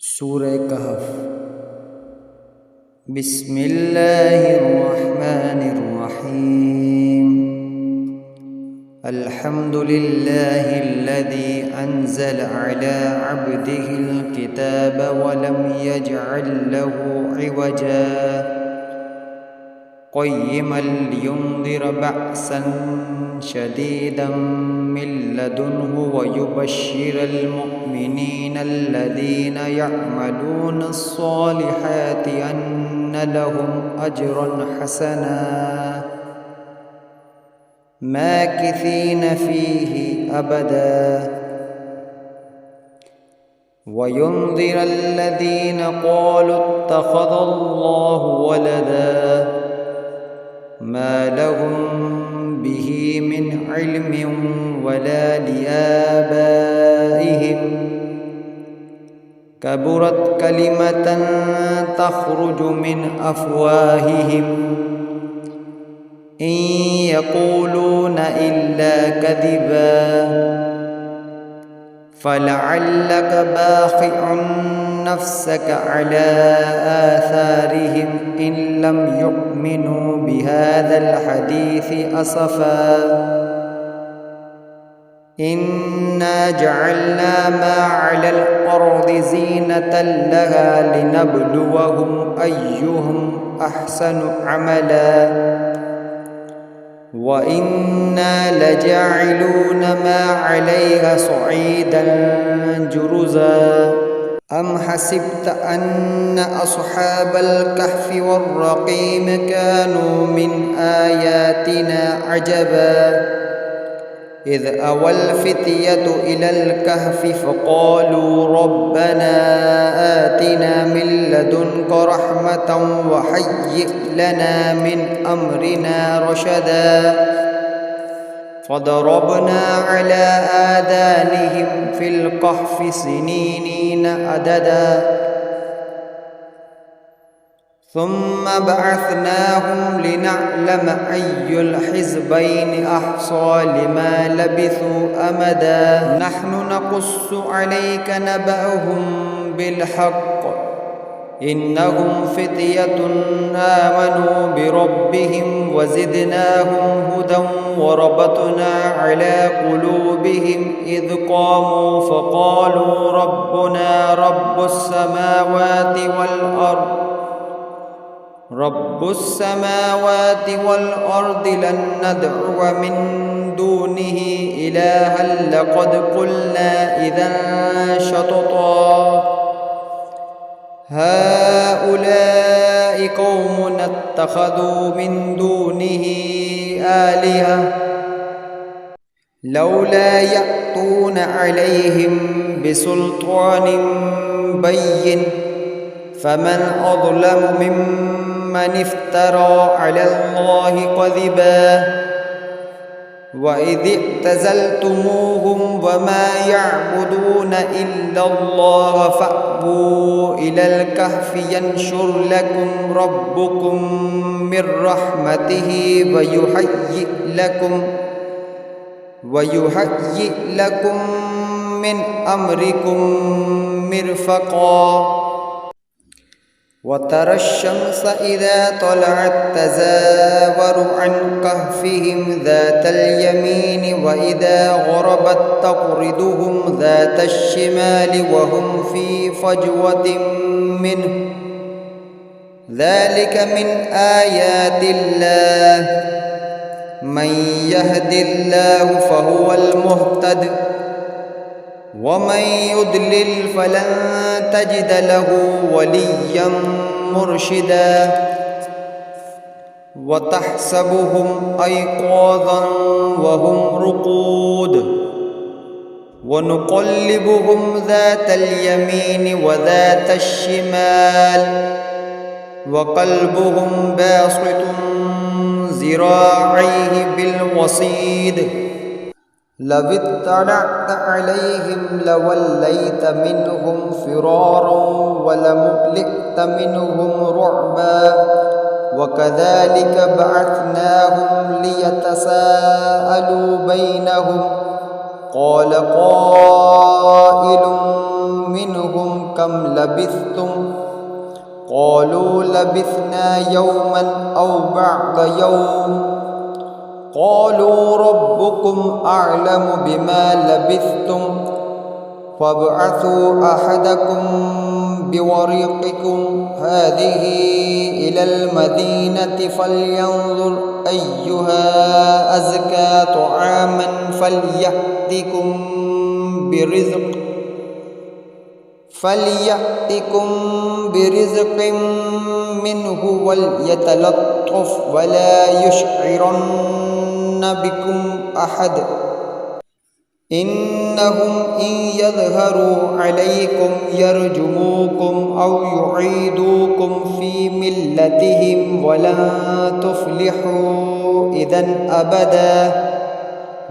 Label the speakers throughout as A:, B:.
A: सूरह कहफ। बिस्मिल्लाहिर्रहमानिर्रहीम। अल्हम्दुलिल्लाहिल्लज़ी अंज़ल अला अब्दिहिल किताब वलम यजअल लहू इवजा क़य्यिमन लियुंज़िर बअसन शदीदन मिन लदुन्हु वयुबश्शिरल मुमिनीनल्लज़ीना यअमलूनस्सालिहाति अन्न लहुम अज्रन हसना माकिसीन फ़ीहि अबदा वयुंज़िरल्लज़ीना क़ालू इत्तख़ज़ल्लाहु वलदा मा लहुम बिही मिन इल्मिन वला लिआबाइहिम कबुरत कलिमतन तख़रुजु मिन अफ़वाहिहिम इन यक़ूलून इल्ला कज़िबा फ़लअल्लक बाख़िउन नफ़्सक अला आथारिहिम इन लम युमिनू बिहाज़ल हदीसी असफ़ा इन्ना जअलना मा अलल अर्दि ज़ीनतन लहा लिनब्लुवहुम अय्युहुम अहसनु अमला व इन्ना लजाइलून मा अलैहा सईदन जुरुज़ा अम हसिब्त अन्न अस्हाबल कहफ़ि वर्रक़ीम कानू मिन आयातिना अजबा इज़ अवल फ़ित्यतु इलल कहफ़ि फ़क़ालू रब्बना आतिना मिन लदुनक रहमतन व हय्यिअ लना मिन अम्रिना रशदा फ़दरबना अला आदानिहिम फ़िल कहफ़ि सिनीनीन अददा सुम्म बअथनाहुम लिनअलम अय्युल हिज़्बैनि अहसा लिमा लबिथू अमदा नहनु नक़ुस्सु अलैक नबअहुम बिलहक़्क़ इन्नहुम फ़ित्यतुन आमनू बिरब्बिहिम वज़िदनाहुम हुदन वरबतना अला क़ुलूबिहिम इज़ क़ामू फ़क़ालू रब्बुना रब्बुस्समावाति वल अर्दि लन नदअु मिन दूनिहि इलाहन लक़द क़ुल्ना इज़न शतता हाउलाइ क़ौमुन इत्तख़ज़ू मिन दूनिहि आलिहा लौला यअतून अलैहिम बिसुल्तानिन बय्यिन फमन अज़लमु मिम्मन इफ्तरा अलल्लाहि कज़िबा वइज़ इअ्तज़लतुमूहुम वमा यअबुदून इल्लल्लाह फ़अबू इलल कहफ़ि यंशुर लकुम रब्बुकुम मिर रहमतिहि वयुहय्यि लकुम मिन अम्रिकुम मिरफ़क़ा वतरा अश-शम्स इज़ा तलअत तज़ावरु अन कहफ़िहिम ज़ातल यमीन व इज़ा ग़रबत तक़रिदुहुम ज़ातश शिमाल व हुम फ़ी फ़जवतिन मिन्हु ज़ालिक मिन आयातिल्लाह मन यहदिल्लाहु फ़हुवल मुहतद वमन युद्लिल फ़लन तजिद लहू वलिय्यन मुर्शिदा वतहसबुहुम अयक़ाज़न वहुम रुक़ूद वनुक़ल्लिबुहुम ज़ातल यमीन व ज़ातश शिमाल वक़ल्बुहुम बासितुन ज़िराअैहि बिलवसीद लव इत्तलअत अलैहिम लवल्लैत मिनहुम फ़िरारन वलमुलिअत मिनहुम रुअबा वकज़ालिक बअथनाहुम लियतसाअलू बैनहुम क़ाल क़ाइलुम मिनहुम كم لبثتم قالوا لبثنا يوما أو بعض يوم قالوا ربكم أعلم بما لبثتم فابعثوا أحدكم بورقكم هذه إلى المدينة فلينظر أيها أزكى طعاما فليأتكم برزق منه وليتلطف ولا يشعرن بكم أحد إنهم إن يظهروا عليكم يرجموكم أو يعيدوكم في ملتهم ولن تفلحوا إذا أبدا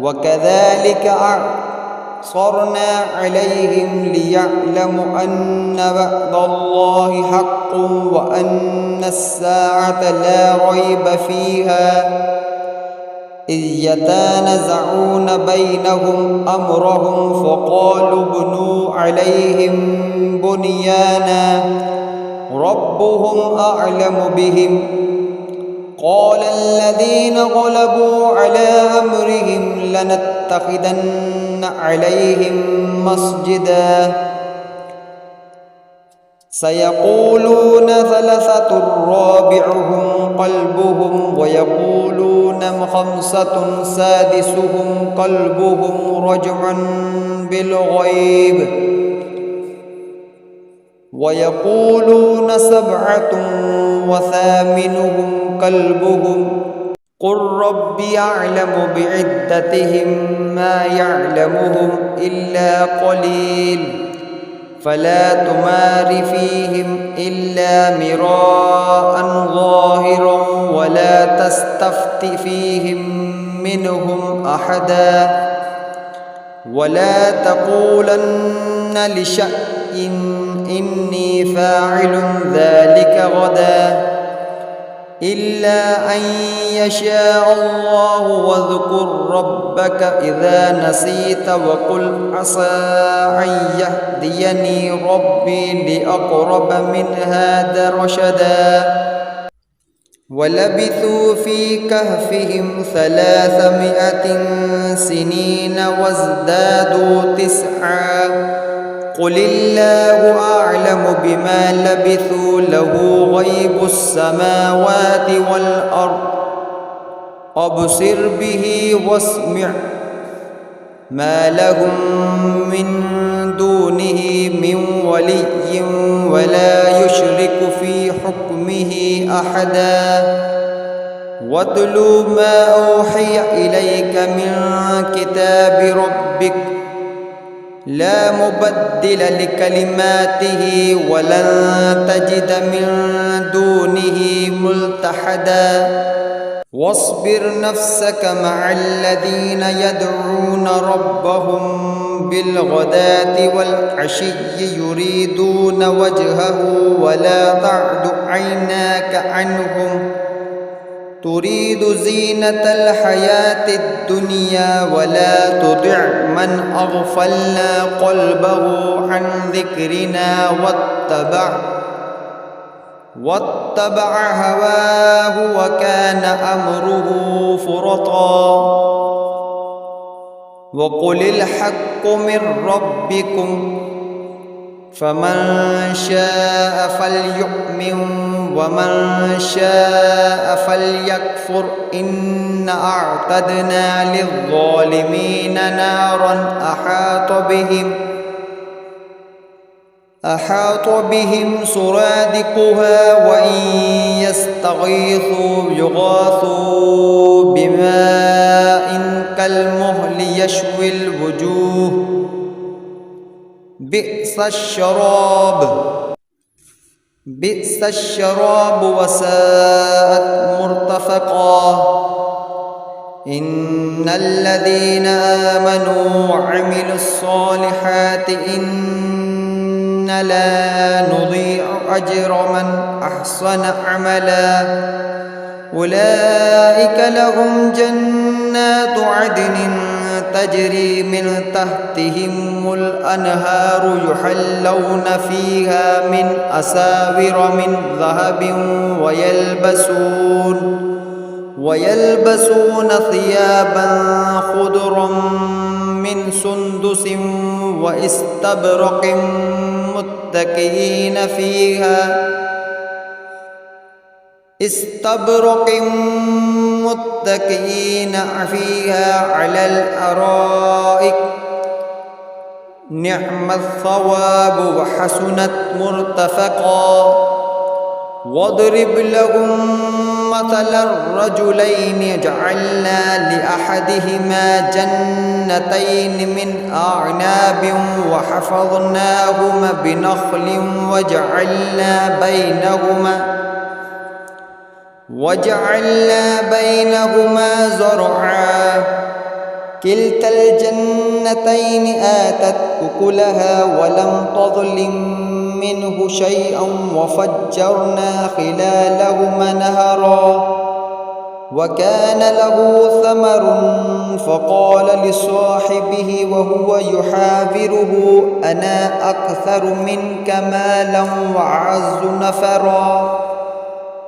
A: وكذلك أعصرنا عليهم ليعلموا أن وعد الله حق وأن الساعة لا ريب فيها إذ يتنازعون بينهم أمرهم فقالوا ابنوا عليهم بنيانا ربهم أعلم بهم قال الذين غلبوا على أمرهم لنتخذن عليهم مسجدا سيقولون ثلاثة رابعهم قلبهم ويقولون خمسة سادسهم قلبهم رجعا بالغيب ويقولون سبعة وثامنهم كلبهم قل ربي أعلم بعدتهم ما يعلمهم إلا قليل فلا تمار فيهم إلا مراء ظاهرا ولا تستفت فيهم منهم أحدا ولا تقولن لشيء إني فاعل ذلك غدا إلا أن يشاء الله واذكر ربك إذا نسيت وقل عسى أن يهديني ربي لأقرب من هذا رشدا ولبثوا في كهفهم 300 سنين وازدادوا 9 قل الله أعلم بما لبثوا له غيب السماوات والأرض أبصر به واسمع ما لهم من دونه من ولي ولا يشرك في حكمه أحدا واتل ما أوحي إليك من كتاب ربك لا مبدل لكلماته ولن تجد من دونه ملتحدا واصبر نفسك مع الذين يدعون ربهم بالغداة والعشي يريدون وجهه ولا تعد عيناك عنهم تريد زينة الحياة الدنيا ولا تطع من أغفلنا قلبه عن ذكرنا واتبع هواه وكان أمره فرطا وقل الحق من ربكم فمن شاء فليؤمن ومن شاء فليكفر إنا أعتدنا للظالمين نارا أحاط بهم سرادقها وإن يستغيثوا يغاثوا بماء كالمهل يشوي الوجوه بئس الشراب وساءت مرتفقا إن الذين آمنوا وعملوا الصالحات إنا لا نضيع أجر من أحسن عملا أولئك لهم جنات عدن تجري من تحتهم الأنهار يحلون فيها من أساور من ذهب ويلبسون ثيابا خضرا من سندس واستبرق متكئين فيها على الأرائك نعم الثواب وحسنت مرتفقا. واضرب لهم مثلا الرجلين جعلنا لأحدهما جنتين من أعناب وحفظناهما بنخل وجعلنا بينهما زرعا كلتا الجنتين آتت أكلها ولم تظلم منه شيئا وفجرنا خلالهما نهرا. وكان له ثمر فقال لصاحبه وهو يحاوره أنا أكثر منك مالا وأعز نفرا.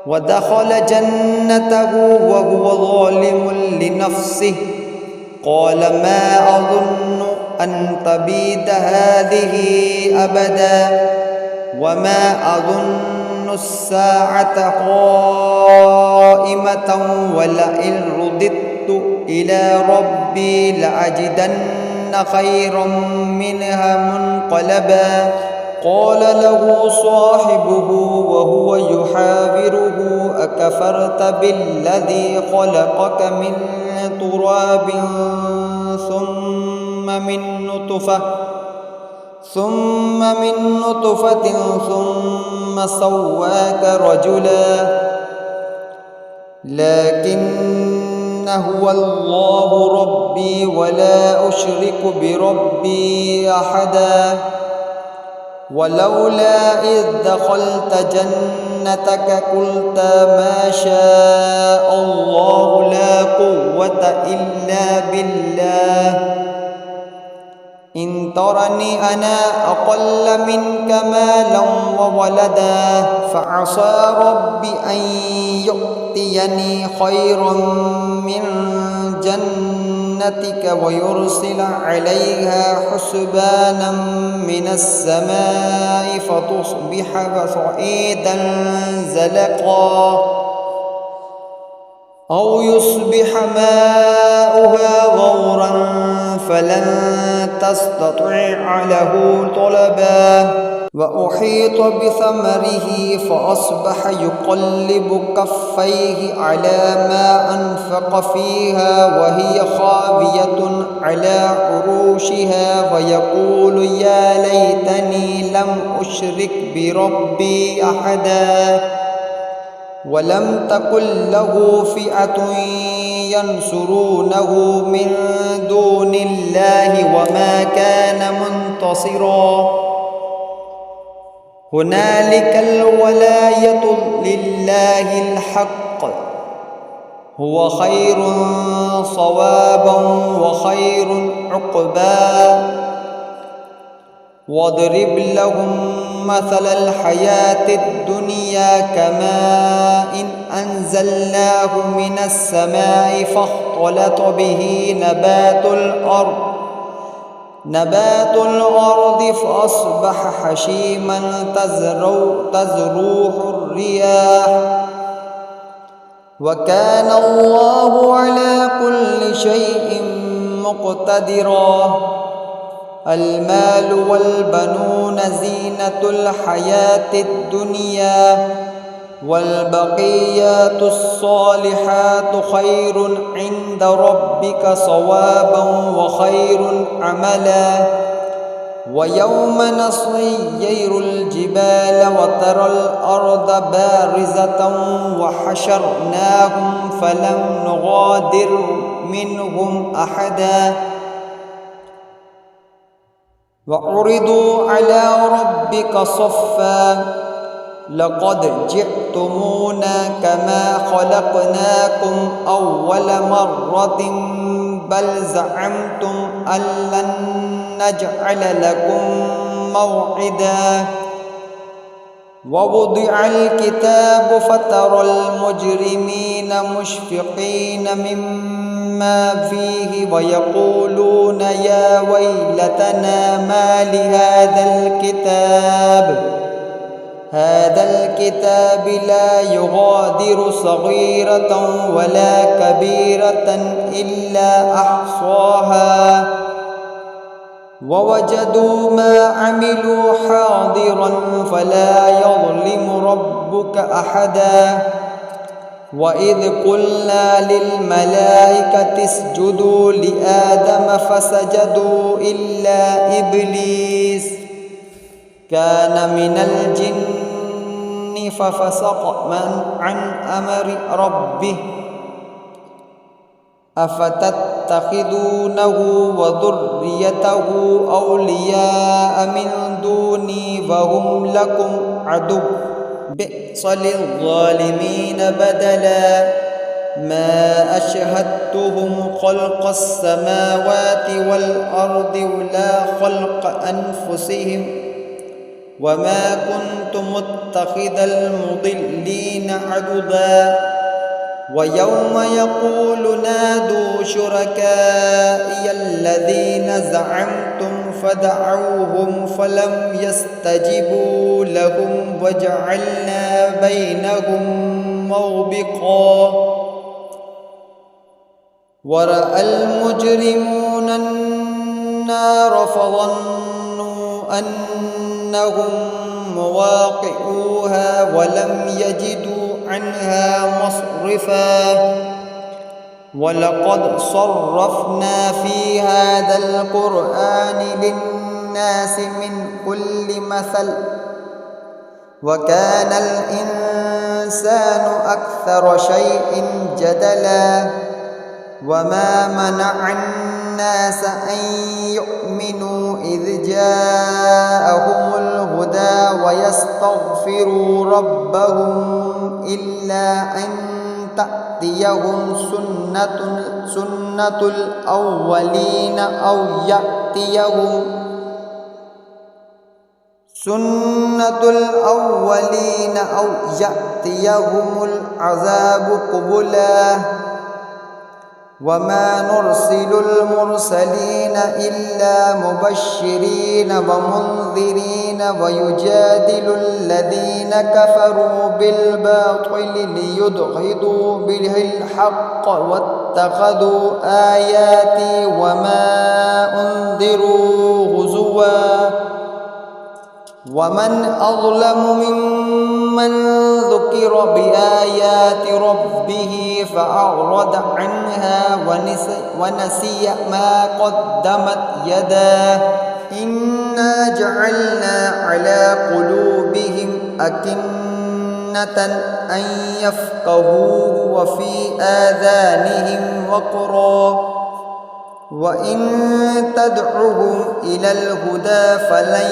A: ودخل جنته وهو ظالم لنفسه قال ما أظن أن تبيد هذه أبدا وما أظن الساعة قائمة ولئن رددت إلى ربي لأجدن خيرا منها منقلبا. قال له صاحبه وهو يحاوره أكفرت بالذي خلقك من تراب ثم من نطفة ثم سواك رجلا لكن هو الله ربي ولا أشرك بربي أحدا. ولولا إذ دخلت جنتك قلت ما شاء الله لا قوة إلا بالله إن ترني أنا أقل منك مالا وولدا فعسى ربي أن يؤتيني خيرا من جنتك ويرسل عليها حسبانا من السماء فتصبح صعيدا زلقا أو يصبح ماؤها غورا فلن تستطيع له طلبا. وأحيط بثمره فأصبح يقلب كفيه على ما أنفق فيها وهي خاوية على عروشها ويقول يا ليتني لم أشرك بربي أحدا. ولم تكن له فئة ينصرونه من دون الله وما كان منتصرا. هنالك الولاية لله الحق هو خير صوابا وخير عقبا. واضرب لهم مثل الحياة الدنيا كماء أنزلناه من السماء فاختلط به نبات الأرض فأصبح حشيما تزروح الرياح وكان الله على كل شيء مقتدرا. المال والبنون زينة الحياة الدنيا والبقيات الصالحات خير عند ربك صوابا وخير عملا. ويوم نصير الجبال وترى الأرض بارزة وحشرناهم فلم نغادر منهم أحدا. وعرضوا على ربك صفا لقد جئتمونا كما خلقناكم أول مرة بل زعمتم أن لن نجعل لكم موعدا ووضع الكتاب فترى المجرمين مشفقين مما فيه ويقولون يا ويلتنا ما هذا الكتاب لا يغادر صغيرة ولا كبيرة إلا أحصاها ووجدوا ما عملوا حاضرا فلا يظلم ربك أحدا وإذ قلنا للملائكة اسجدوا لآدم فسجدوا إلا إبليس كان من الجن ففسق عن أمر ربه أفتتخذونه وذريته أولياء من دوني وهم لكم عدو بئس للظالمين بدلا ما أشهدتهم خلق السماوات والأرض ولا خلق أنفسهم وما كنت متخذ المضلين عضدا ويوم يقول نادوا شركائي الذين زعمتم فدعوهم فلم يستجبوا لهم وجعلنا بينهم موبقا ورأى المجرمون النار فظنوا أنهم مواقعوها ولم يجدوا عنها مصرفا ولقد صرفنا في هذا القرآن للناس من كل مثل وكان الإنسان أكثر شيء جدلا وما منع الناس أن يؤمنوا إذ جاءهم الهدى ويستغفروا ربهم إلا أن تأتيهم سنة الأولين أو يأتيهم العذاب قبلا وما نرسل المرسلين إلا مبشرين ومنذرين ويجادل الذين كفروا بالباطل ليدحضوا به الحق واتخذوا آياتي وما أنذروا هزوا ومن أظلم ممن ذكر بآيات ربه فأعرض عنها ونسي ما قدمت يداه إنا جعلنا على قلوبهم أكنة أن يفقهوه وفي آذانهم وقرا وإن تدعهم إلى الهدى فلن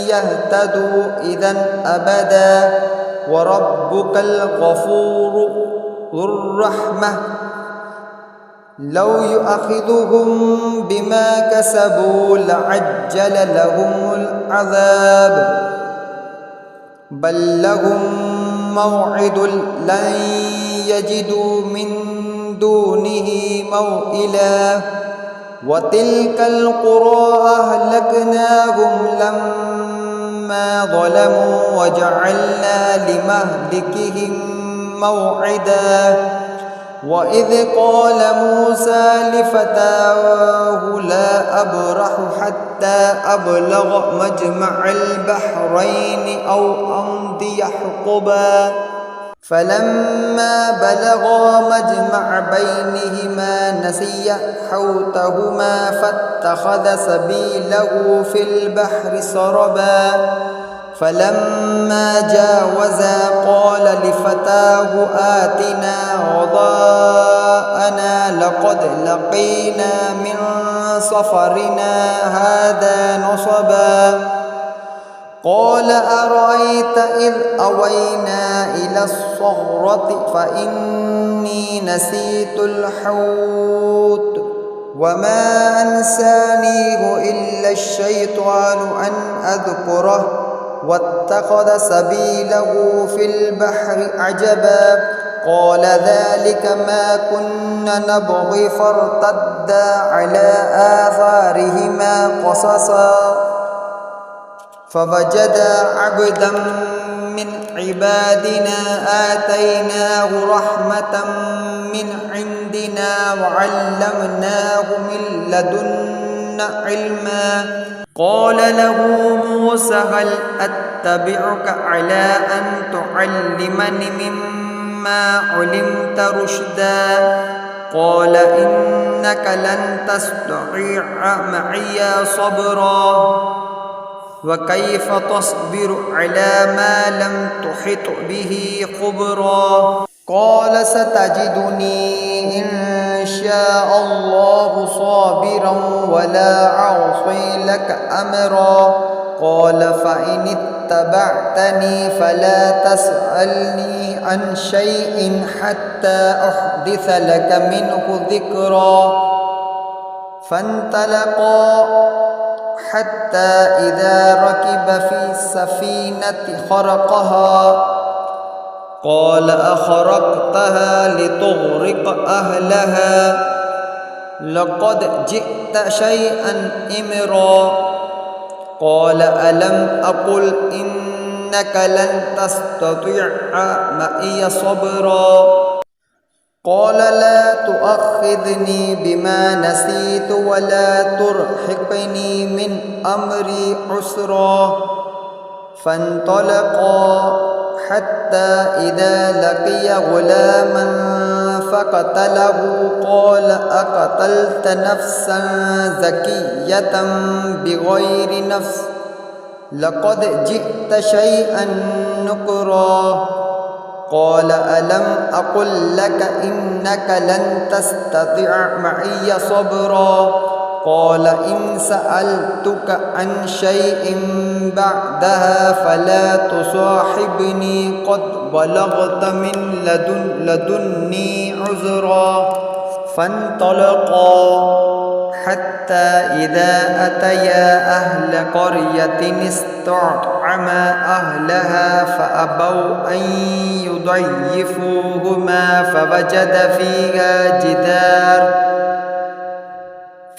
A: يهتدوا إذن أبدا وربك الغفور ذو الرحمة لو يؤاخذهم بما كسبوا لعجل لهم العذاب بل لهم موعد لن يجدوا من دونه موئلا وتلك القرى أهلكناهم لما ظلموا وجعلنا لمهلكهم موعدا وإذ قال موسى لفتاه لا أبرح حتى أبلغ مجمع البحرين أو أمضي حقبا فلما بلغا مجمع بينهما نسيا حوتهما فاتخذ سبيله في البحر سربا فلما جاوزا قال لفتاه آتنا غداءنا لقد لقينا من سفرنا هذا نصبا قال أرأيت إذ أوينا إلى الصخرة فإني نسيت الحوت وما أنسانيه إلا الشيطان أن أذكره واتخذ سبيله في البحر عجبا قال ذلك ما كنا نبغي فارتدا على آثارهما قصصا فوجدا عبدا من عبادنا آتيناه رحمة من عندنا وعلمناه من لدنا علما قال له موسى هل أتبعك على أن تعلمني مما علمت رشدا قال إنك لن تستطيع معي صبرا وكيف تصبر على ما لم تحط به خبرا قال ستجدني إن شاء الله صابرا ولا أعصي لك أمرا قال فإن اتبعتني فلا تسألني عن شيء حتى أحدث لك منه ذكرا فانطلقا حتى إذا ركب في السفينة خرقها قال أخرقتها لتغرق أهلها لقد جئت شيئا إمرا قال ألم أقل إنك لن تستطيع معي صبرا قال لا تؤاخذني بما نسيت ولا ترهقني من أمري عسرا فانطلقا حتى إذا لقي غلاما فقتله قال أقتلت نفسا زكية بغير نفس لقد جئت شيئا نكرا قال ألم أقل لك إنك لن تستطيع معي صبرا قال إن سألتك عن شيء بعدها فلا تصاحبني قد بلغت من لدني عذرا فانطلقا حتى إذا أتيا أهل قرية استطعما أهلها فأبوا أن يضيفوهما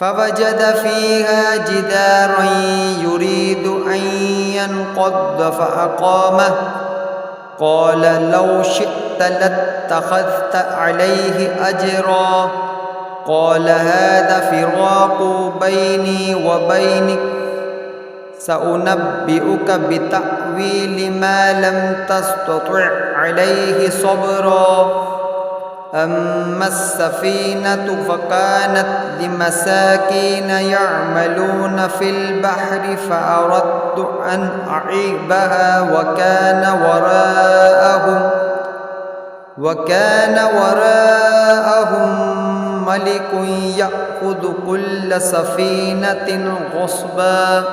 A: فوجد فيها جدارا يريد أن ينقض فأقامه قال لو شئت لاتخذت عليه أجرا قال هذا فراق بيني وبينك سأنبئك بتأويل ما لم تستطع عليه صبرا أما السفينة فكانت لمساكين يعملون في البحر فأردت أن أعيبها وكان وراءهم ملك يأخذ كل سفينة غصبا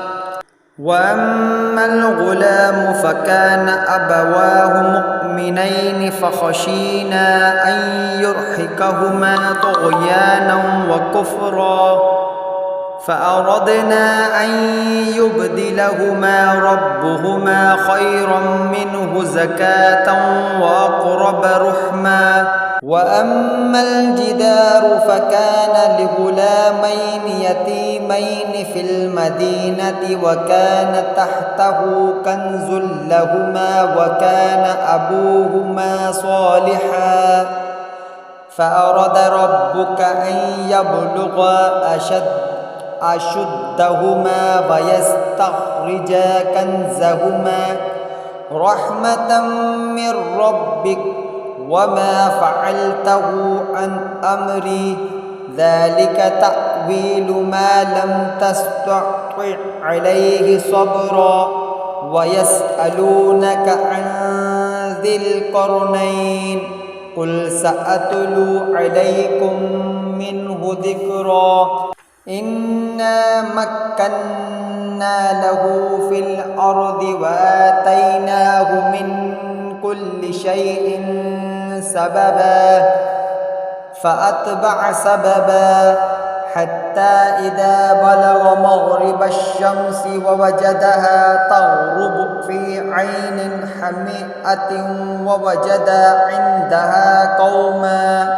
A: وأما الغلام فكان أبواه مؤمنين فخشينا أن يرهقهما طغيانا وكفرا فأردنا أن يبدلهما ربهما خيرا منه زكاة وأقرب رحما وأما الجدار فكان لغلامين يتيمين في المدينة وكان تحته كنز لهما وكان أبوهما صالحا فأراد ربك أن يبلغا أشدهما ويستخرجا كنزهما رحمة من ربك وما فعلته عن أمري ذلك تأويل ما لم تستطع عليه صبرا ويسألونك عن ذي القرنين قل سأتلو عليكم منه ذكرا إنا مكنا له في الأرض وآتيناه من كل شيء سببا فأتبع سببا حتى إذا بلغ مغرب الشمس ووجدها تغرب في عين حمئة ووجد عندها قوما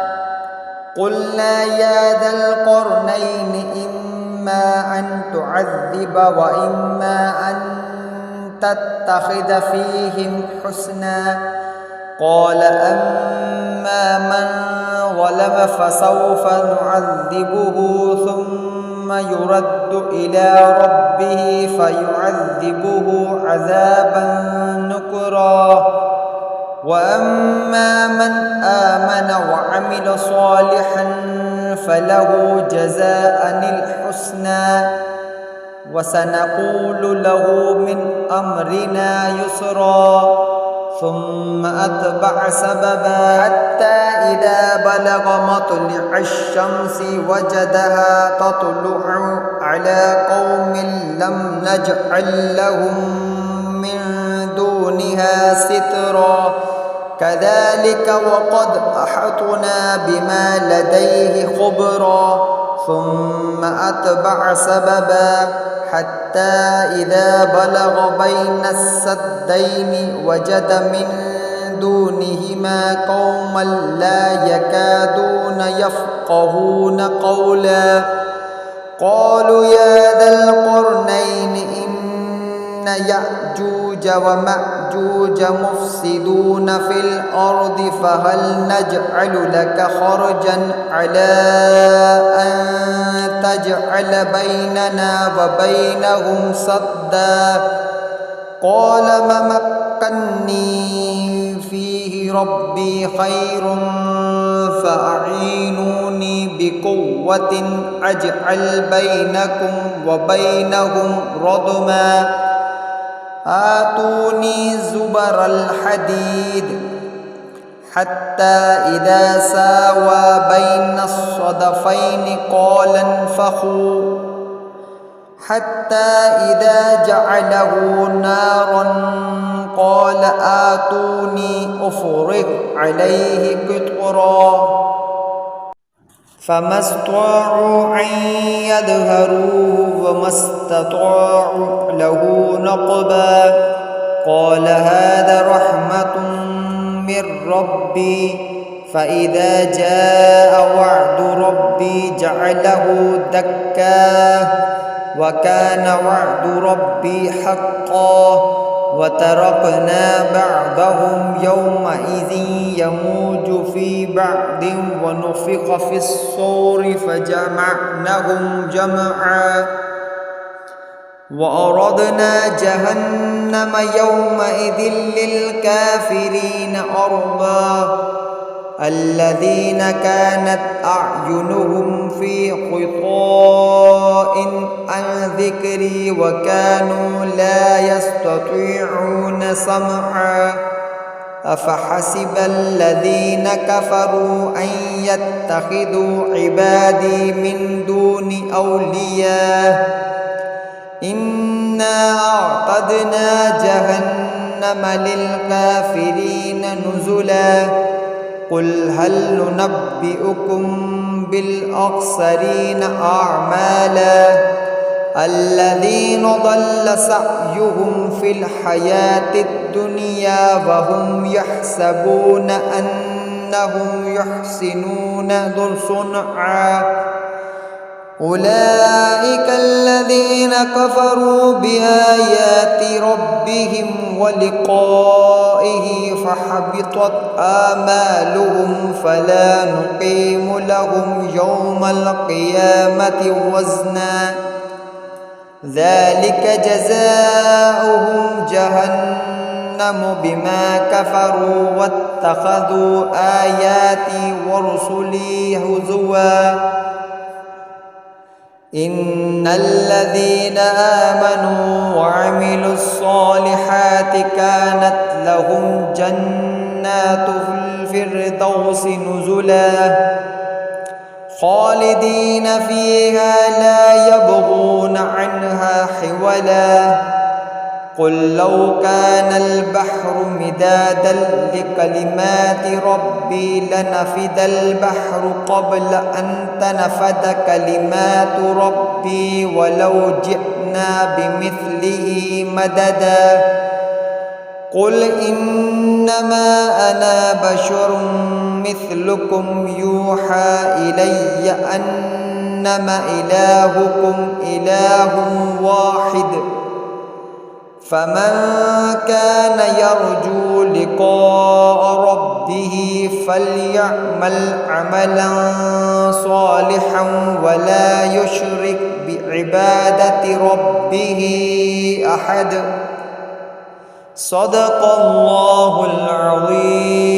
A: قلنا يا ذا القرنين إما أن تعذب وإما أن تتخذ فيهم حسنا قال أما من ظلم فسوف نعذبه ثم يرد إلى ربه فيعذبه عذابا نكرا وأما من آمن وعمل صالحا فله جزاء الحسنى وسنقول له من أمرنا يسرا ثم أتبع سببا حتى إذا بلغ مطلع الشمس وجدها تطلع على قوم لم نجعل لهم من دونها سترا كذلك وقد أحطنا بما لديه خبرا ثم أتبع سببا حتى إذا بلغ بين السدين وجد من دونهما قوما لا يكادون يفقهون قولا قالوا يا ذا القرنين إن يأجوج ومأجوج مفسدون في الأرض فهل نجعل لك خرجا على أن تجعل بيننا وبينهم سدا قال ما مكني فيه ربي خير فأعينوني بقوة أجعل بينكم وبينهم ردما آتوني زبر الحديد حتى إذا ساوى بين الصدفين قال انفخوا حتى إذا جعله نارا قال آتوني أفرغ عليه قطرا فما استطاعوا أن يظهروه وما استطاعوا له نقبا قال هذا رحمة من ربي فإذا جاء وعد ربي جعله دكا وكان وعد ربي حقا وتركنا بعضهم يومئذ يموج في بعض ونفخ في الصور فجمعناهم جمعا وأردنا جهنم يومئذ للكافرين أرضا الذين كانت أعينهم في غطاء عن ذكري وكانوا لا يستطيعون سمعا أفحسب الذين كفروا أن يتخذوا عبادي من دون أولياء إنا أعتدنا جهنم للكافرين نزلا قل هل ننبئكم بالأخسرين أعمالا الذين ضل سعيهم في الحياة الدنيا وهم يحسبون أنهم يحسنون صنعا أولئك الذين كفروا بآيات ربهم ولقائه فحبطت آمالهم فلا نقيم لهم يوم القيامة وزنا ذلك جزاؤهم جهنم بما كفروا واتخذوا آياتي ورسلي هزوا إن الذين آمنوا وعملوا الصالحات كانت لهم جنات الفردوس نزلا خالدين فيها لا يبغون عنها حولا قل لو كان البحر مدادا لكلمات ربي لنفد البحر قبل أن تنفد كلمات ربي ولو جئنا بمثله مددا قل إنما أنا بشر مثلكم يوحى إلي أنما إلهكم إله واحد فمن كان يرجو لقاء ربه فليعمل عملا صالحا ولا يشرك بعبادة ربه أحد صدق الله العظيم.